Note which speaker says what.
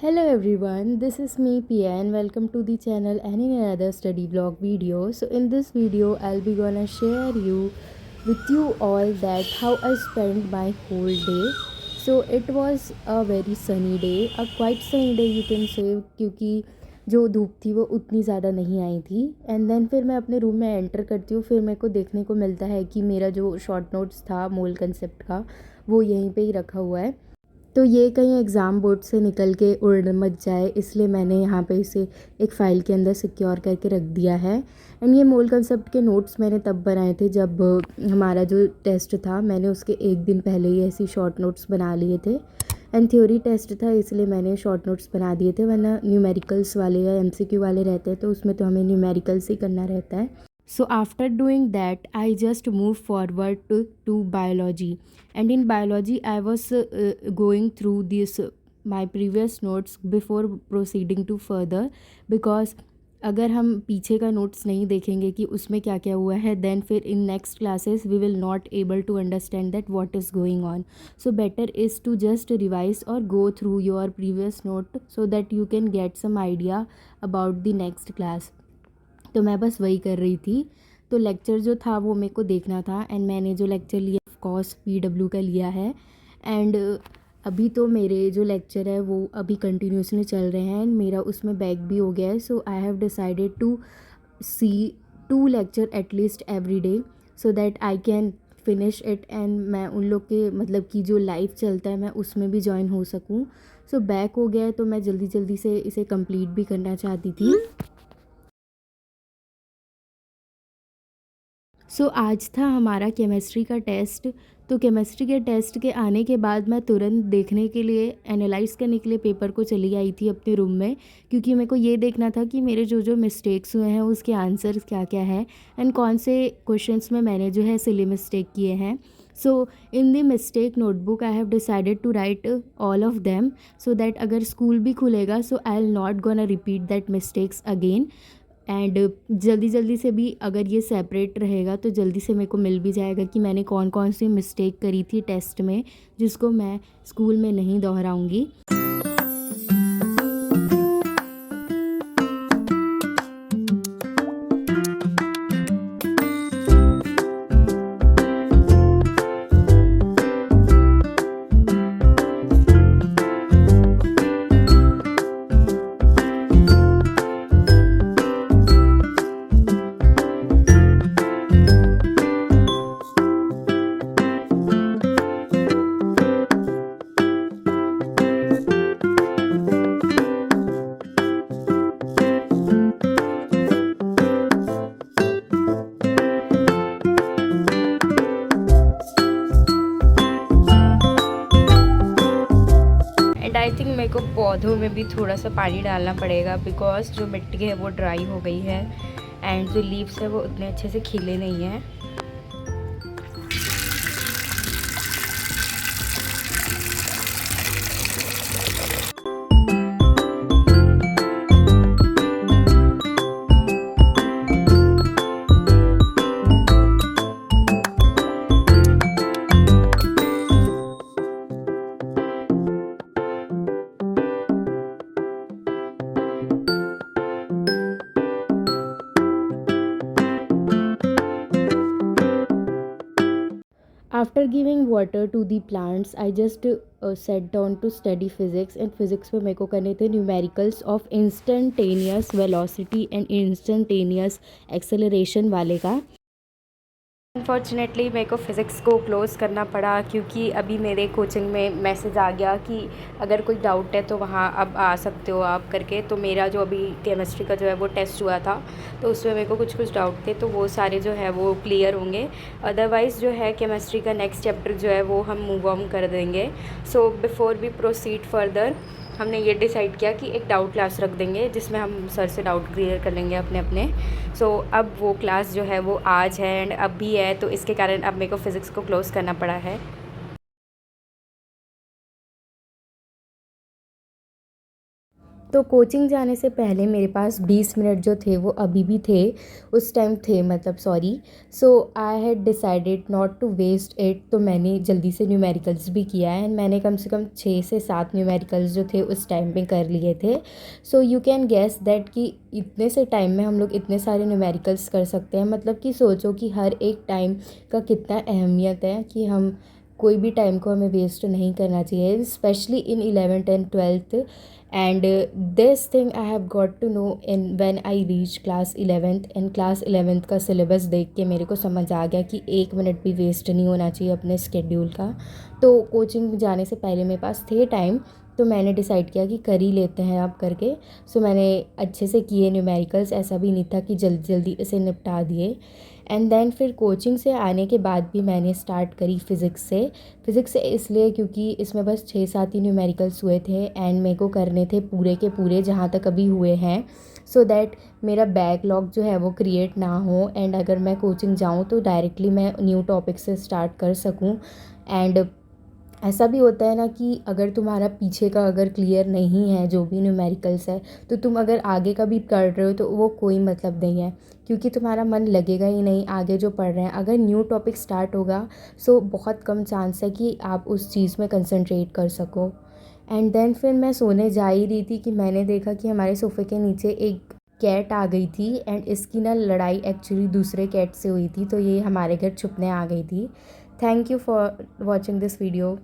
Speaker 1: Hello everyone, this is me Pia and welcome to the channel and in another study vlog video. So in this video I'll be gonna share with you all that how I spent my whole day. So it was a very sunny day, a quite sunny day you can say, क्योंकि जो धूप थी वो उतनी ज़्यादा नहीं आई थी. And then फिर मैं अपने रूम में एंटर करती हूँ. फिर मेरे को देखने को मिलता है कि मेरा जो शॉर्ट नोट्स था मोल कंसेप्ट का वो यहीं पे ही रखा हुआ है. तो ये कहीं एग्ज़ाम बोर्ड से निकल के उड़ मच जाए, इसलिए मैंने यहाँ पे इसे एक फ़ाइल के अंदर सिक्योर करके रख दिया है. एंड ये मोल कंसेप्ट के नोट्स मैंने तब बनाए थे जब हमारा जो टेस्ट था मैंने उसके एक दिन पहले ही ऐसी शॉर्ट नोट्स बना लिए थे. एंड थ्योरी टेस्ट था इसलिए मैंने शॉर्ट नोट्स बना दिए थे, वरना न्यूमेरिकल्स वाले या एमसीक्यू वाले रहते हैं तो उसमें तो हमें न्यूमेरिकल्स ही करना रहता है. So after doing that, I just moved forward to biology. And in biology, I was going through this my previous notes before proceeding to further, because अगर हम पीछे का नोट्स नहीं देखेंगे कि उसमें क्या क्या हुआ है, देन फिर in next classes we will not able to understand that what is going on. So better is to just revise और go through your previous note so that you can get some idea about the next class. तो मैं बस वही कर रही थी. तो lecture जो था वो मेरे को देखना था एंड मैंने जो लेक्चर लिया ऑफ कोर्स पीडब्ल्यू का लिया है. एंड अभी तो मेरे जो लेक्चर है वो अभी कंटिन्यूसली चल रहे हैं एंड मेरा उसमें बैक भी हो गया है. So I have decided to see 2 lecture at least every day so that I can finish it and मैं उन लोग के मतलब कि जो लाइव चलता है मैं उसमें भी ज्वाइन हो सकूँ. सो बैक हो गया है तो मैं जल्दी जल्दी से इसे कंप्लीट भी करना चाहती थी. सो आज था हमारा केमिस्ट्री का टेस्ट. तो केमिस्ट्री के टेस्ट के आने के बाद मैं तुरंत देखने के लिए एनालाइज़ करने के लिए पेपर को चली आई थी अपने रूम में, क्योंकि मेरे को ये देखना था कि मेरे जो जो मिस्टेक्स हुए हैं उसके आंसर्स क्या क्या है एंड कौन से क्वेश्चंस में मैंने जो है सिली मिस्टेक किए हैं. So in the mistake notebook I have decided to write all of them so that अगर स्कूल भी खुलेगा so I will not gonna repeat that mistakes again. And जल्दी जल्दी से भी अगर ये सेपरेट रहेगा तो जल्दी से मेरे को मिल भी जाएगा कि मैंने कौन कौन सी मिस्टेक करी थी टेस्ट में, जिसको मैं स्कूल में नहीं दोहराऊँगी. आई थिंक मेरे को पौधों में भी थोड़ा सा पानी डालना पड़ेगा, बिकॉज जो मिट्टी है वो ड्राई हो गई है एंड जो लीव्स है वो उतने अच्छे से खिले नहीं हैं. After giving water to the plants, I just sat down to study physics. And physics में मेरे को करने थे numericals of instantaneous velocity and instantaneous acceleration वाले का. अनफॉर्चुनेटली मेरे को फ़िज़िक्स को क्लोज़ करना पड़ा, क्योंकि अभी मेरे कोचिंग में मैसेज आ गया कि अगर कोई डाउट है तो वहाँ अब आ सकते हो आप करके. तो मेरा जो अभी केमिस्ट्री का जो है वो टेस्ट हुआ था तो उसमें मेरे को कुछ कुछ डाउट थे, तो वो सारे जो है वो क्लियर होंगे. अदरवाइज़ जो है केमिस्ट्री का नेक्स्ट चैप्टर जो है वो हम मूव ऑन कर देंगे. सो बिफ़ोर वी प्रोसीड फर्दर हमने ये डिसाइड किया कि एक डाउट क्लास रख देंगे जिसमें हम सर से डाउट क्लियर कर लेंगे अपने अपने. सो अब वो क्लास जो है वो आज है एंड अब भी है, तो इसके कारण अब मेरे को फ़िज़िक्स को क्लोज़ करना पड़ा है. तो कोचिंग जाने से पहले मेरे पास 20 मिनट जो थे वो अभी भी थे, उस टाइम थे मतलब sorry. So I had decided not to waste it, तो मैंने जल्दी से न्यूमेरिकल्स भी किया है एंड मैंने कम से कम 6 से 7 न्यूमेरिकल्स जो थे उस टाइम पे कर लिए थे। So you can guess that कि इतने से टाइम में हम लोग इतने सारे न्यूमेरिकल्स कर सकते हैं। मतलब कि सोचो कि हर एक टाइम का कितना अहमियत है, कि हम कोई भी टाइम को हमें वेस्ट नहीं करना चाहिए, specially in 11th and 12th। And this thing I have got to know in when I reach class 11th। And class 11th का सिलेबस देख के मेरे को समझ आ गया कि 1 मिनट भी वेस्ट नहीं होना चाहिए अपने स्केड्यूल का। तो कोचिंग जाने से पहले मेरे पास थे टाइम, तो मैंने डिसाइड किया कि कर ही लेते हैं अब करके। सो मैंने अच्छे से किए न्यूमेरिकल्स, ऐसा भी नहीं था कि जल्दी जल्दी इसे निपटा दिए। एंड देन फिर कोचिंग से आने के बाद भी मैंने स्टार्ट करी फ़िज़िक्स से इसलिए क्योंकि इसमें बस 6-7 ही न्यूमेरिकल्स हुए थे एंड मेरे को करने थे पूरे के पूरे जहाँ तक अभी हुए हैं, सो दैट मेरा बैकलॉग जो है वो क्रिएट ना हो एंड अगर मैं कोचिंग जाऊँ तो डायरेक्टली मैं न्यू टॉपिक से स्टार्ट कर सकूँ। एंड ऐसा भी होता है ना कि अगर तुम्हारा पीछे का अगर क्लियर नहीं है जो भी न्यूमेरिकल्स है, तो तुम अगर आगे का भी कर रहे हो तो वो कोई मतलब नहीं है, क्योंकि तुम्हारा मन लगेगा ही नहीं आगे जो पढ़ रहे हैं। अगर न्यू टॉपिक स्टार्ट होगा सो बहुत कम चांस है कि आप उस चीज़ में कंसंट्रेट कर सको। एंड देन फिर मैं सोने जा ही रही थी कि मैंने देखा कि हमारे सोफ़े के नीचे एक कैट आ गई थी एंड इसकी ना लड़ाई एक्चुअली दूसरे कैट से हुई थी, तो ये हमारे घर छुपने आ गई थी। Thank you for watching this video.